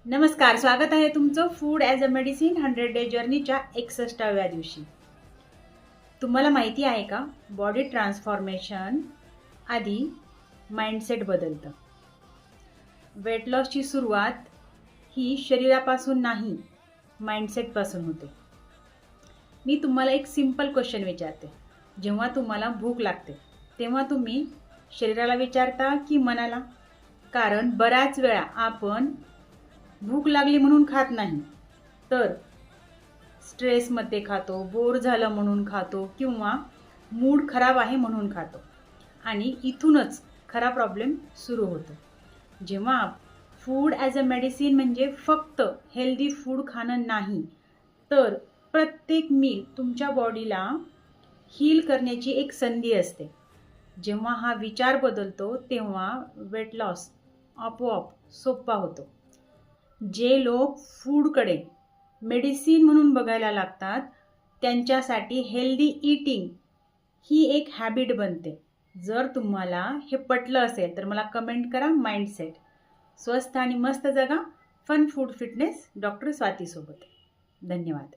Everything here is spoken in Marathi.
नमस्कार, स्वागत आहे तुमचं food as a medicine 100 day जर्नीच्या 61व्या दिवशी. तुम्हाला माहिती आहे का, बॉडी ट्रान्सफॉर्मेशन आधी माइंडसेट बदलतं. वेट लॉसची सुरुवात ही शरीरापासून नाही, माइंडसेटपासून होते. मी तुम्हाला एक सिंपल क्वेश्चन विचारते. जेव्हा तुम्हाला भूक लागते तेव्हा तुम्ही शरीराला विचारता की मनाला? कारण बऱ्याच वेळा आपण भूक लागली म्हणून खात नाही, तर स्ट्रेसमध्ये खातो, बोर झालं म्हणून खातो किंवा मूड खराब आहे म्हणून खातो. आणि इथूनच खरा प्रॉब्लेम सुरू होतो. जेव्हा फूड ॲज अ मेडिसिन म्हणजे फक्त हेल्दी फूड खाणं नाही, तर प्रत्येक मील तुमच्या बॉडीला हील करण्याची एक संधी असते. जेव्हा हा विचार बदलतो तेव्हा वेट लॉस आपोआप सोपा होतो. जे लोक फूडकडे मेडिसिन म्हणून बघायला लागतात, त्यांच्यासाठी हेल्दी ईटिंग ही एक हॅबिट बनते. जर तुम्हाला हे पटलं असेल तर मला कमेंट करा. माइंडसेट. स्वस्थ आणि मस्त जगा. Fun food fitness doctor Swati सोबत. धन्यवाद.